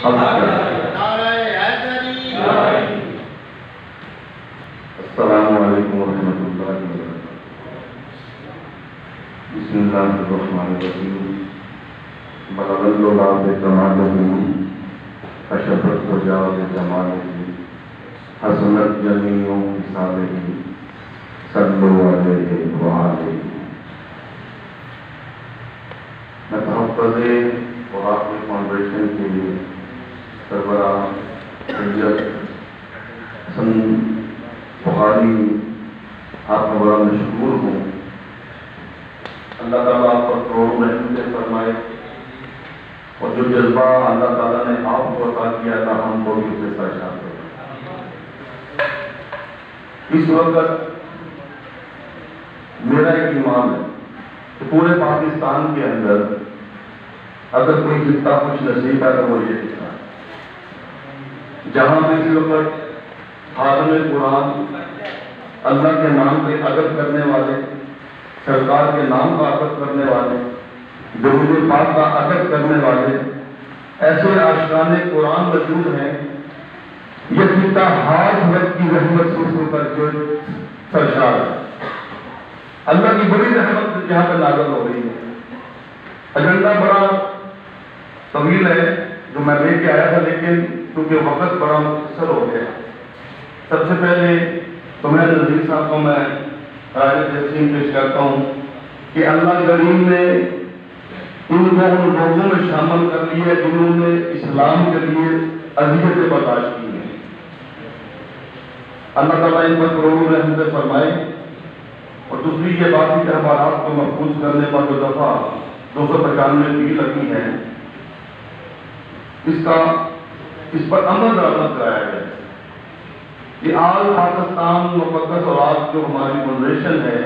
السلام علیکم ورحمۃ اللہ وبرکاتہ. بسم اللہ الرحمن الرحیم. بلغ اللہ بکمالہ اشرفت وجاہ بجمالہ حسنت جمیع خصالہ صلوا علیہ وآلہ. میں تحفظ وراثت فاؤنڈیشن کے سربراہ سید حسن بخاری آپ کا بڑا مشکور ہوں. اللہ تعالیٰ آپ پر کروڑوں رحمتیں فرمائے اور جو جذبہ اللہ تعالیٰ نے آپ کو عطا کیا تھا ہم کو بھی اسے سرشار کریں. اس وقت میرا ایک ایمان ہے کہ پورے پاکستان کے اندر اگر کوئی خطہ کچھ نصیب ہے تو وہ یہ خطہ ہے جہاں بھی اس وقت خادم قرآن اللہ کے نام پہ ادب کرنے والے، سرکار کے نام کا ادب کرنے والے، درود پاک کا ادب کرنے والے ایسے عاشقان قرآن موجود ہیں. یہ خطہ ہر وقت کی رحمت سے کر کے سرشار ہے. اللہ کی بڑی رحمت یہاں پہ نازل ہو رہی ہے. ایجنڈا بڑا طویل ہے جو میں لے کے آیا تھا، لیکن کیونکہ وقت بڑا مختصر ہو گیا. سب سے پہلے تمہیں نظیر صاحب کو میں راج تقسیم پیش کرتا ہوں کہ اللہ کریم نے ان کو ان لوگوں میں شامل کر لیا جنہوں نے اسلام کے لیے اذیتیں برداشت کی ہیں. اللہ تعالیٰ ان پر کروڑوں رحمتیں فرمائے. اور دوسری یہ بات ہے کہ ہمارا کو محفوظ کرنے پر جو دفعہ 295 بھی لگی ہے اس پر عمل درآمد کرایا گیا. یہ آل پاکستان مقدس اور آج جو ہماری فاؤنڈیشن ہے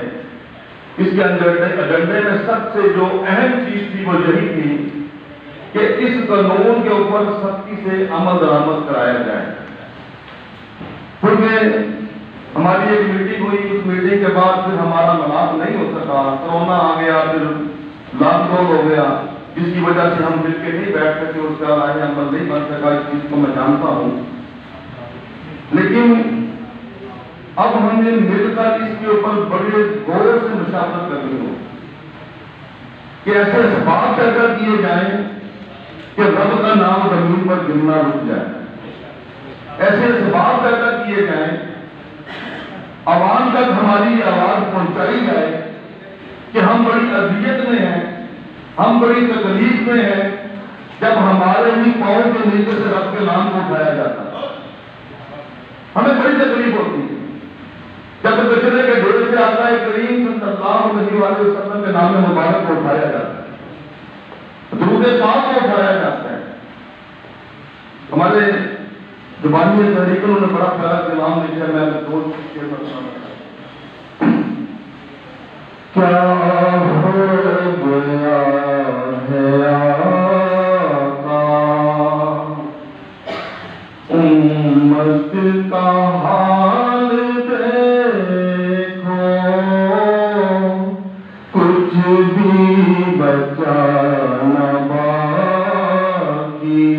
اس کے ایجنڈے میں سب سے جو اہم چیز تھی وہ یہی تھی کہ اس قانون کے اوپر سختی سے عمل درآمد کرایا جائے. کیونکہ ہماری ایک میٹنگ ہوئی، اس میٹنگ کے بعد پھر ہمارا ملاپ نہیں ہو سکا. کرونا آ گیا، پھر لاک ڈاؤن ہو گیا، جس کی وجہ سے ہم مل کے نہیں بیٹھ سکے، اس کا راہ عمل نہیں بن سکا. اس چیز کو میں جانتا ہوں، لیکن اب ہمیں مل کر اس کے اوپر بڑے غور سے مشاورت کرنی ہو کہ ایسے اسباب پیدا کیے جائیں کہ رب کا نام زمین پر گرنا رک جائے. ایسے اسباب پیدا کیے جائیں، عوام تک ہماری آواز پہنچائی جائے کہ ہم بڑی اذیت میں ہیں، ہم بڑی تکلیف میں ہیں جب ہمارے ہی پاؤں کے نیچے سے رب کے نام کو اٹھایا جاتا ہے. ہمیں بڑی تکلیف ہوتی ہے جب کچرے کے ڈھیر سے آتا ہے کریم صلی اللہ علیہ وسلم کے نام مبارک کو اٹھایا جاتا ہے، درود پاک کو اٹھایا جاتا ہے. ہمارے زبانی تحریک انہوں نے بڑا پیارا کلام لکھا ہے، میں دو چیزیں بتاؤں. کیا ہو گیا ہے آقا امت کا حال دیکھو، کچھ بھی بچا نہ باقی،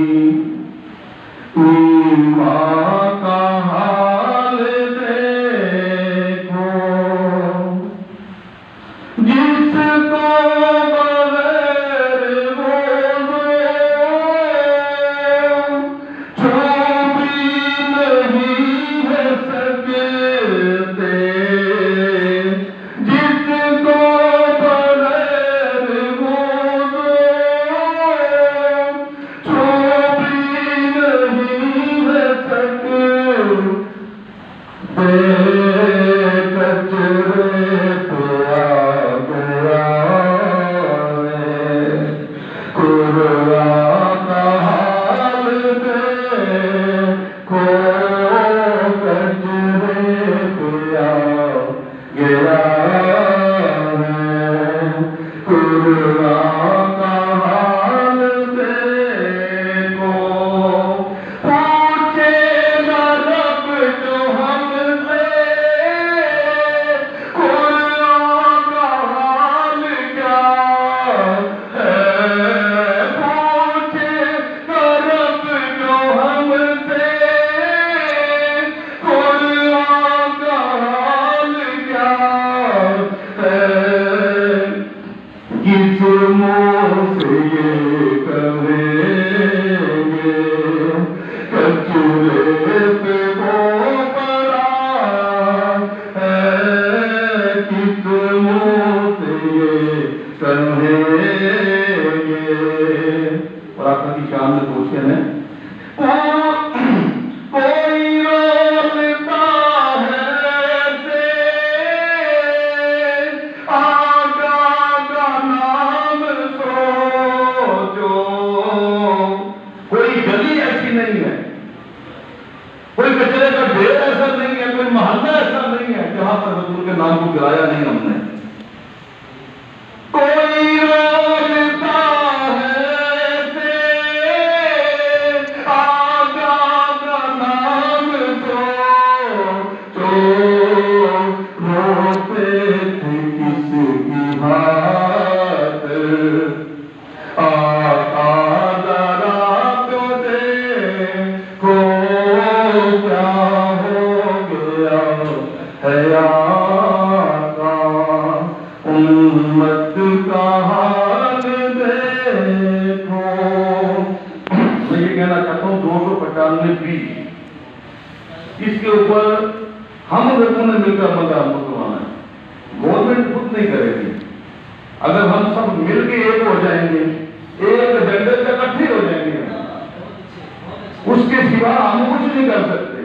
ماں کا حال دیکھو، جس کو بغیر وضو چھو بھی نہیں ہے سکتے، جس کو بغیر وضو چھو بھی نہیں ہے سکتے، کچرے پیا گیا قرآن کا حال دیکھو، کچرے پیا گیا قرآن کا حال دیکھو. پوچھے نہ رب جو ہم سے قرآن کا حال کیا ہے، پوچھے اور آقا کی شان میں پوچھتے ہیں کوئی روتا ہے سے آقا کا نام سوچو. کوئی گلی ایسی نہیں ہے, کوئی کچرے کا ڈھیر ایسا نہیں ہے, کوئی محلہ ایسا نہیں ہے جہاں پر حضور کے نام کو گرایا نہیں ہم نے. کوئی روتا ہے سے آقا کا نام سوچو. روتے تھے کس کی بات آقا ذرا تو دیکھو کیا ہو گیا ہے آقا. امت کا حال دیکھو. میں یہ کہنا چاہتا ہوں 295 اس کے اوپر ہم لوگوں نے مل کر عمل کروانا ہے. گورنمنٹ خود نہیں کرے گی. اگر ہم سب مل کے ایک ہو جائیں گے, ایک ایجنڈے سے اکٹھے ہو جائیں گے, اس کے سوا ہم کچھ نہیں کر سکتے.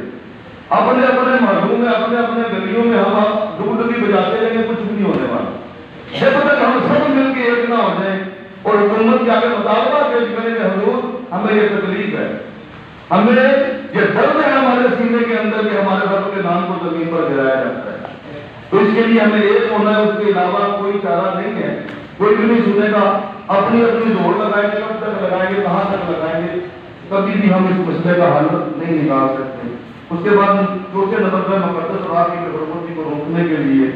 اپنے اپنے محلوں میں اپنے اپنے گلیوں میں ہم ڈبڈبی بجاتے رہیں گے, کچھ بھی نہیں ہونے والا. جب تک ہم سب مل کے ایک نہ ہو جائیں اور حکومت کے آگے مطالبہ پیش کریں کہ حضور ہمیں یہ تکلیف ہے, ہمیں یہ درد ہے ہمارے سینے کے اندر کہ ہمارے رب کے نام کو زمین پر گرایا جاتا ہے, تو اس کے لیے ہمیں ایک ہونا ہے. اس کے علاوہ کوئی چارہ نہیں ہے. کوئی بھی نہیں سنے گا, اپنی اپنی زور لگائیں گے, کب تک لگائیں گے, کہاں تک لگائیں گے, کبھی بھی ہم اس مسئلے کا حل نہیں نکال سکتے. اس کے بعد چوتھے نمبر پر مقدس راہ کی بربادی کو روکنے کے لیے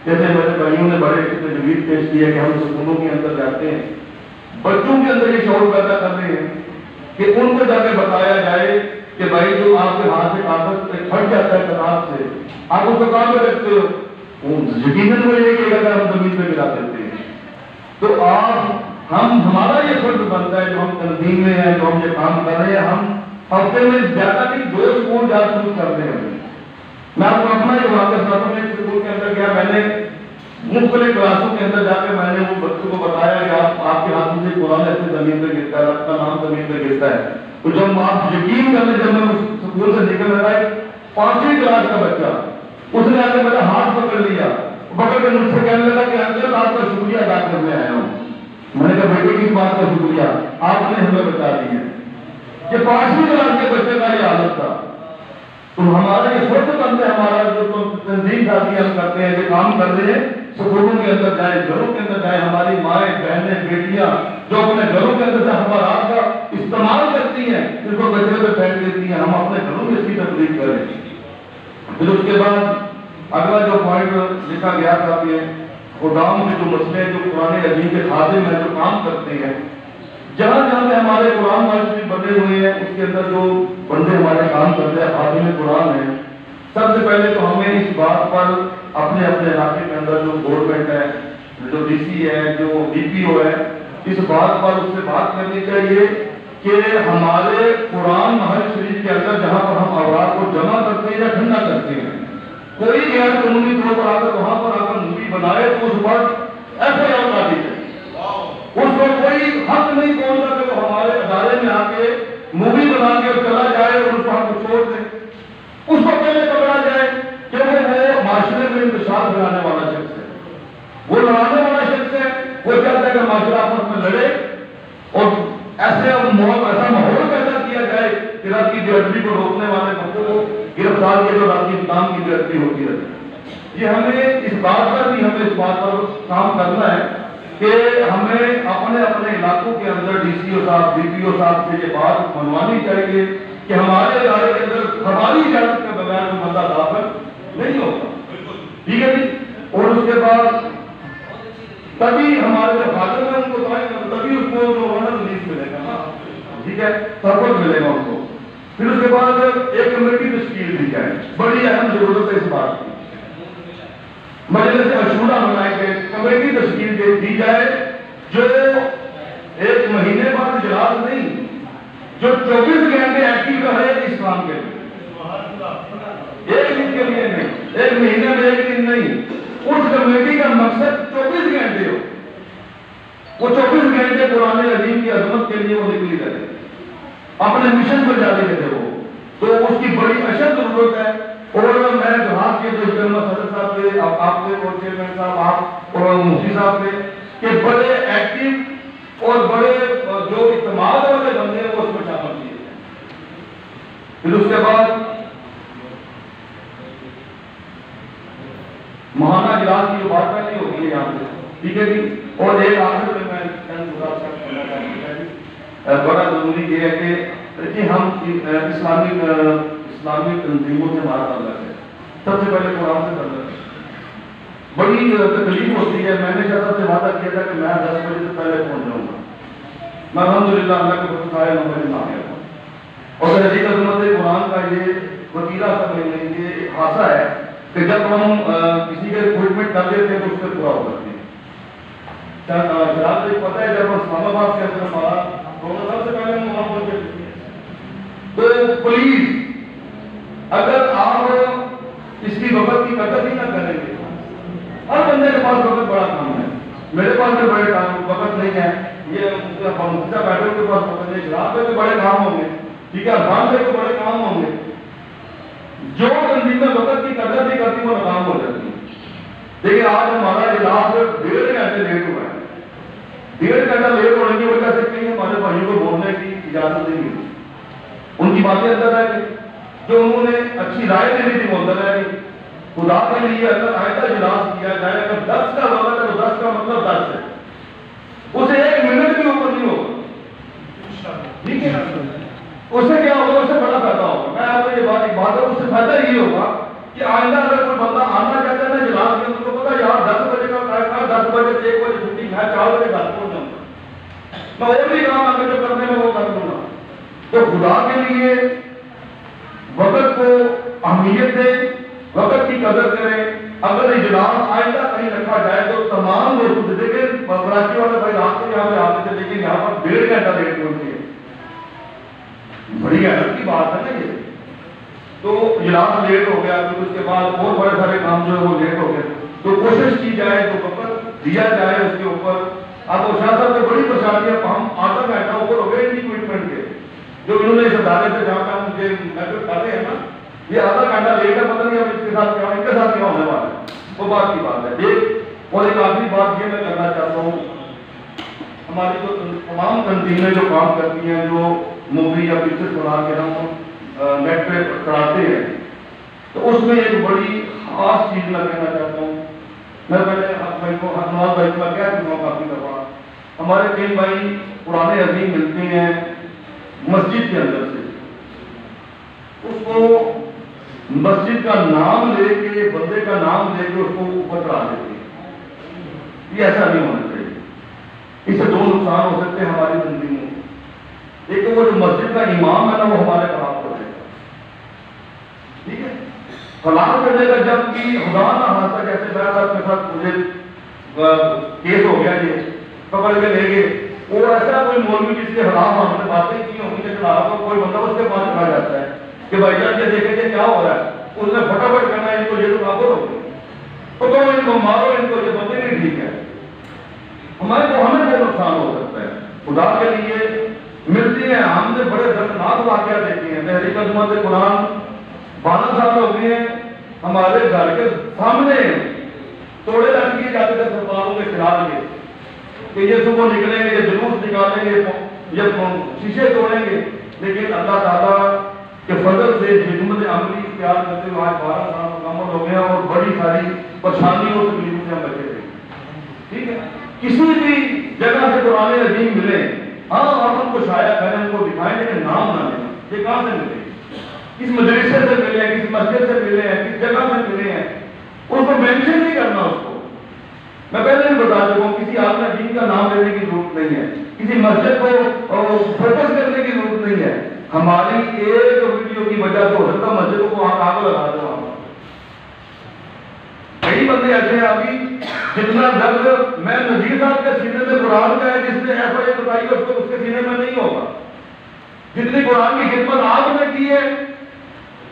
جیسے میرے بھائیوں نے بڑے تجویز پیش کی ہے کہ ہم سکولوں کے اندر جاتے ہیں, بچوں کے اندر یہ شعور پیدا کر رہے ہیں کہ ان کو جا کے بتایا جائے کہ بھائی جو آپ کے ہاتھ سے کاغذ پھٹ جاتا ہے کتاب سے, آپ اس کو کہاں پہ رکھتے ہو, یقیناً وہ یہ کہ اگر ہم زمین پہ گرا دیتے ہیں. تو آپ ہمارا یہ فرض بنتا ہے جو ہم تنظیم میں ہیں, جو ہم یہ کام کر رہے ہیں, ہم ہفتے میں زیادہ نہیں 2 اسکول جا شروع کر رہے ہیں. میں آپ کو اپنا یہ واقعہ سناتا ہوں. ایک اسکول کے اندر گیا, میں نے مختلف کلاسوں کے اندر جا کے میں نے وہ بچوں کو بتایا کہ آپ کے ہاتھوں سے قرآن ایسے زمین پہ گرتا ہے, آپ کا نام زمین پہ گرتا ہے. تو جب آپ یقین کر لیں, جب میں اس اسکول سے نکل رہا ہے 5ویں کلاس کا بچہ, اس نے آ کے میرا ہاتھ پکڑ لیا, پکڑ کے مجھ سے کہنے لگا کہ انکل آپ کا شکریہ ادا کرنے آیا ہوں. میں نے کہا بیٹے کس بات کا شکریہ, آپ نے ہمیں بتا دی ہے. یہ 5ویں کلاس کے بچے کا یہ حالت تھا. تو ہمارا یہ فرض بنتا ہے, ہمارا جو تنظیم سازی ہم کرتے ہیں, جو کام کر رہے ہیں, سکولوں کے اندر جائیں, گھروں کے اندر جائیں. ہماری مائیں بہنیں بیٹیاں جو اپنے گھروں کے اندر سے اخبارات کا استعمال کرتی ہیں, اس کو کچرے پہ پھینک دیتی ہیں, ہم اپنے گھروں میں اس کی تبلیغ کریں. پھر اس کے بعد اگلا جو پوائنٹ لکھا گیا تھا کہ گودام کے جو مسئلے جو قرآن عظیم کے خادم ہیں, جو کام کرتے ہیں, جہاں جہاں پہ ہمارے قرآن مجید بنے ہوئے ہیں, اس کے اندر جو بندے ہمارے کام کرتے ہیں, خادم قرآن ہیں, سب سے پہلے تو ہمیں اس بات پر اپنے اپنے علاقے کے اندر جو گورنمنٹ ہے, جو ڈی سی ہے, جو ڈی پی او ہے, اس بات پر اس سے بات کرنی چاہیے کہ ہمارے قرآن محل شریف کے اندر جہاں پر ہم اوراق کو جمع کرتے ہیں یا ٹھنڈا کرتے ہیں, کوئی غیر قانونی طور پر آ کر وہاں پر آ کر مووی بنائے تو اس پر ایف آئی آر ڈالی جائے. اس کو کوئی حق نہیں پہنچتا کہ وہ ہمارے ادارے میں آ کے مووی بنا کے چلا جائے اور اس کو ہم کو چھوڑ دیں. اس کو پہلے پکڑا جائے کہ وہ معاشرے میں انتشار پھیلانے والا شخص ہے, وہ لڑانے والا شخص ہے. وہ چاہتا ہے کہ معاشرہ آپس میں لڑے اور ایسا ماحول پیدا کیا جائے کہ رات کی بےادبی کو روکنے والے بچوں کو گرفتار کیا جو رات کی کام کی بےادبی ہوتی ہے. یہ ہمیں اس بات پر بھی اس بات پر کام کرنا ہے کہ ہمیں اپنے اپنے علاقوں کے اندر ڈی سی او صاحب, ڈی پی او صاحب سے یہ بات منوانی چاہیے کہ ہمارے ادارے کے اندر ہماری اجازت کے بغیر کوئی بندہ داخل نہیں ہوگا. ٹھیک ہے جی. اور اس کے بعد تبھی ہمارے جو خاتم ہیں ان کو تبھی اس کو جو ریلیز ملے گا. ٹھیک ہے, سپورٹ ملے گا ان کو. پھر اس کے بعد ایک کمیٹی تشکیل دی جائے, بڑی اہم ضرورت ہے اس بات کی. مجلس عشورہ بنائے گئے, کمیٹی تشکیل دی جائے جو 1 مہینے بعد اجلاس نہیں, جو 24 گھنٹے ایکٹیو رہے اسلام کے لیے. 1 دن کے لیے نہیں, 1 مہینے میں 1 دن نہیں. اس کمیٹی کا مقصد 24 گھنٹے ہو, وہ 24 گھنٹے قرآن عظیم کی عظمت کے لیے وہ نکلی رہے. اپنے مشن پر جانے کے تھے وہ، تو اس کی بڑی اشد ضرورت ہے۔ اور میں جہاز کے جو صدر صاحب تھے، آپ کے اور چیئرمین صاحب، آپ اور مفتی صاحب تھے، کہ بڑے ایکٹیو اور بڑے جو اعتماد والے بندے ہیں وہ اس میں شامل کیے۔ پھر اس کے بعد ماہانہ اجلاس کی جو بات پہلی ہوگی ہے یہاں پہ، ٹھیک ہے جی۔ اور ایک آخر میں بڑا ضروری یہ ہے کہ جی ہم اسلامی تنظیموں سے ہمارا تعلق ہے، سب سے پہلے قرآن سے تعلق ہے۔ بڑی تکلیف ہوتی ہے، میں نے شاید سے وعدہ کیا تھا کہ میں 10 بجے سے پہلے پہنچ جاؤں گا، میں الحمدللہ اللہ کے فضل سے 9 بجے آ گیا تھا۔ اور حدیث عظمت قرآن کا یہ وکیلا سمجھنے یہ ایک خاصہ ہے کہ جب ہم کسی کے اپوائنٹمنٹ کر دیتے ہیں تو اس سے پورا ہو جاتے ہیں۔ شراب سے پتہ ہے جب ہم اسلام آباد کے اندر ہمارا سب سے پہلے ہم وہاں پہنچے تھے۔ تو پلیز اگر آپ اس کی وقت کی قدر ہی نہ کریں گے، ہر بندے کے پاس وقت بڑا کام ہے، میرے پاس بھی بڑے کام وقت نہیں ہے، یہ مفتی بیٹھے کے پاس وقت نہیں، شراب پہ بڑے کام ہوں گے، ٹھیک ہے، افغان پہ بڑے کام ہوں گے۔ جو تنظیمیں وقت کی قدر نہیں کرتی وہ ناکام ہو جاتی ہیں۔ دیکھیے آج ہمارا اجلاس 1.5 گھنٹے لیٹ ہوا ہے، 1.5 گھنٹہ لیٹ ہونے کی وجہ سے کئی ہمارے بھائیوں کو بولنے کی اجازت نہیں ہوئی، ان کی باتیں اندر رہ گئی، جو انہوں نے اچھی رائے دینی تھی وہ اندر رہ گئی۔ خدا کے لیے اگر آئندہ اجلاس کیا جائے، اگر 10 کا وقت ہے تو 10 کا مطلب 10 ہے، اسے 1 منٹ بھی اوپر نہیں ہوگا، ٹھیک ہے، اس سے کیا ہوگا، اس سے بڑا فائدہ ہوگا۔ میں آپ کو یہ بات ہے، اس سے فائدہ یہ ہوگا کہ آئندہ اگر کوئی بندہ آنا چاہتا ہے نا اجلاس میں، ان کو پتا یار 10 بجے کا ٹائم ہے، 10 بجے سے 1 بجے چھٹی، میں 4 بجے گھر پہنچ جاؤں گا، میں اور بھی کام اگر جو کرنے میں وہ کر دوں گا۔ تو خدا کے لیے وقت کو اہمیت دیں، وقت کی قدر کریں۔ اگر اجلاس آئندہ کہیں رکھا جائے تو تمام لوگ دیکھیں، کراچی والے بھائی آپ کو یہاں پہ آتے تھے لیکن یہاں پر 1.5 گھنٹہ لیٹ پہنچے، بڑی حیرت کی بات ہے نا یہ۔ تو اجلاس لیٹ ہو گیا، پھر اس کے بعد اور بڑے سارے کام جو ہے وہ لیٹ ہو گئے۔ تو کوشش کی جائے تو وقت دیا جائے اس کے اوپر۔ اب شاہ صاحب کو بڑی پریشانی ہے، ہم آدھا گھنٹہ اوپر ہو گئے ان کی اپوائنٹمنٹ کے، جو انہوں نے اس ادارے سے جہاں پہ مجھے میسج کر رہے ہیں نا، یہ آدھا گھنٹہ لیٹ ہے، پتہ نہیں اب اس کے ساتھ کیا ان کے ساتھ کیا ہونے والا ہے، وہ بات کی بات ہے۔ اور ایک آخری بات یہ میں کرنا چاہتا ہوں، ہماری جو تمام تنظیمیں جو کام کرتی ہیں، جو مووی یا پکچر بنا کے ہم نیٹ پہ کراتے ہیں، تو اس میں ایک بڑی خاص چیز میں کہنا چاہتا ہوں۔ میں پہلے نواز بھائی کو کہہ چکا ہوں کافی دفعہ، ہمارے کئی بھائی پرانے عظیم ملتے ہیں مسجد کے اندر سے، اس کو مسجد کا نام لے کے، بندے کا نام لے کے اس کو اوپر چڑھا دیتے ہیں۔ یہ ایسا نہیں ہونا چاہیے، اس سے 2 نقصان ہو سکتے ہیں ہماری زندگی میں۔ ایک تو وہ جو مسجد کا امام ہے نا، وہ ہمارے خلاف ہو جائے گا، ٹھیک ہے، خلاف کر دے گا، جبکہ خدا نہ خاصہ جیسے میرے ساتھ کے ساتھ مجھے کیس ہو گیا، یہ پکڑ کے لے گئے، وہ ایسا کوئی مولوی جس کے خلاف ہم نے باتیں کی ہوں گی، خلاف کوئی بندہ اس کے پاس چلا جاتا ہے کہ بھائی جان یہ دیکھیں کہ کیا ہو رہا ہے، اس نے فٹافٹ کرنا ہے ان کو، یہ تو کافر ہو گئے، پکڑو ان کو، مارو ان کو، یہ بندے نہیں ٹھیک ہے، ہمیں بہت نقصان ہو سکتا ہے۔ خدا کے لیے ملتی ہیں، ہم نے بڑے دردناک واقعات دیکھے ہیں۔ تحریک عظمت قرآن 12 سال ہو گئے ہیں، ہمارے گھر کے سامنے توڑے رکھ دیے جاتے تھے سرکاروں کے خلاف یہ کہ یہ صبح نکلیں گے، یہ جلوس نکالیں گے، یہ شیشے توڑیں گے، لیکن اللہ تعالیٰ کے فضل سے حکمت عملی اختیار کرتے ہوئے آج 12 سال مکمل ہو گئے ہیں اور بڑی ساری پریشانیوں اور تکلیفوں سے ہم بچے تھے، ٹھیک ہے۔ کسی بھی جگہ سے قرآن عظیم ملے، ہاں آپ ان کو شائع کریں، ان کو دکھائیں، لیکن نام نہ لیں۔ یہ کہاں سے ملے؟ کس مدرسے سے ملے ہیں، کس مسجد سے ملے ہیں، کس جگہ سے ملے ہیں، اس کو مینشن نہیں کرنا۔ اس کو میں پہلے بھی بتا چکا ہوں، کسی عالم دین کا نام لینے کی ضرورت نہیں ہے، کسی مسجد کو فوکس کرنے کی ضرورت نہیں ہے۔ ہماری ایک ویڈیو کی وجہ سے ہو سکتا مسجدوں کو آگ لگا دو۔ کئی بندے ایسے ہیں ابھی، جتنا درد میں نذیر صاحب کے سینے میں قرآن کا ہے، جس نے ایسا یہ بتائی ہے اس کے سینے میں نہیں ہوگا۔ جتنی قرآن کی خدمت آپ نے کی ہے،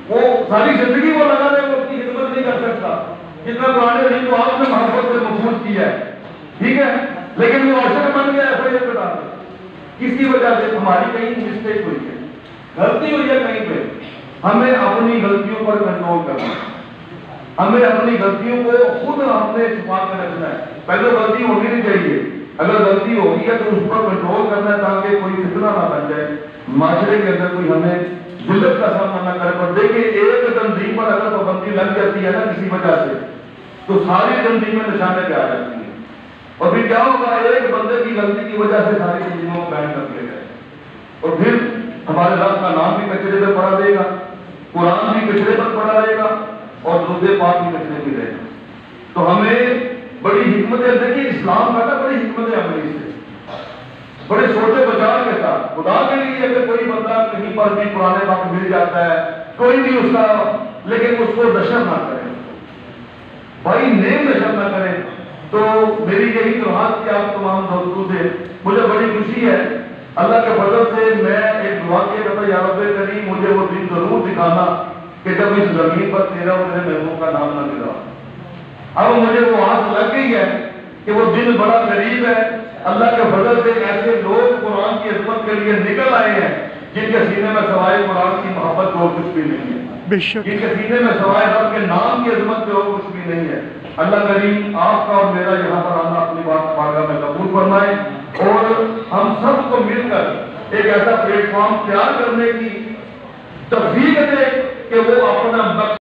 وہ ساری زندگی وہ لگا دے، وہ اپنی خدمت نہیں کر سکتا جتنا قرآن عظیم کو آپ نے محبت سے محفوظ کیا ہے، ٹھیک ہے، لیکن وہ عاشق بن گیا ایسا یہ بتا دے۔ کس کی وجہ سے؟ ہماری کہیں مسٹیک ہوئی ہے، غلطی ہوئی ہے کہیں پہ، ہمیں اپنی غلطیوں پر کنٹرول کرنا ہے، ہمیں اپنی غلطیوں کو خود اپنے چھپا کے رکھنا ہے۔ پہلے غلطی ہونی نہیں چاہیے، اگر غلطی ہوگی ہے تو اس پر کنٹرول کرنا ہے تاکہ کوئی فتنہ نہ بن جائے، معاشرے کے اندر کوئی ہمیں ذلت کا سامنا نہ کرے۔ پر دیکھیں ایک تنظیم پر اگر پابندی لگ جاتی ہے نا کسی وجہ سے تو ساری تنظیمیں نشانے پہ آ جاتی ہیں، اور پھر کیا ہوگا، ایک بندے کی غلطی کی وجہ سے ساری تنظیموں کو بین کر دیا جائے، اور پھر ہمارے رب کا نام بھی کچرے پر پڑا رہے گا، قرآن بھی کچرے پر پڑا رہے گا، اور درود پاک بھی کچرے پہ رہے گا۔ تو ہمیں بڑی حکمت ہے، دیکھیے اسلام کا نا بڑی حکمت عملی سے، بڑے سوچے بچار کے ساتھ، خدا کے لیے اگر کوئی بندہ کہیں پر بھی پرانے وقت مل جاتا ہے، کوئی بھی اس کا، لیکن اس کو نشر نہ کرے، بھائی نیم نشر نہ کرے۔ تو میری یہی درخواست کہ آپ تمام دوستوں سے، مجھے بڑی خوشی ہے اللہ کے فضل سے، میں ایک دعا کے کرتا یا رب کریم مجھے وہ دن ضرور دکھانا کہ جب اس زمین پر تیرا اور میرے محبوب کا نام نہ ملا۔ اب مجھے وہ آس لگ گئی ہے کہ وہ دن بڑا قریب ہے، اللہ کے فضل سے ایسے لوگ قرآن کی عظمت کے لیے نکل آئے ہیں جن کے سینے میں سوائے قرآن کی محبت اور کچھ بھی نہیں ہے، جن کے سینے میں سوائے رب کے نام کی عظمت کے اور کچھ بھی نہیں ہے۔ اللہ کریم آپ کا اور میرا یہاں پر آنا اپنی بات بارگاہ میں قبول فرمائے، اور ہم سب کو مل کر ایک ایسا پلیٹ فارم تیار کرنے کی توفیق دے کہ وہ اپنا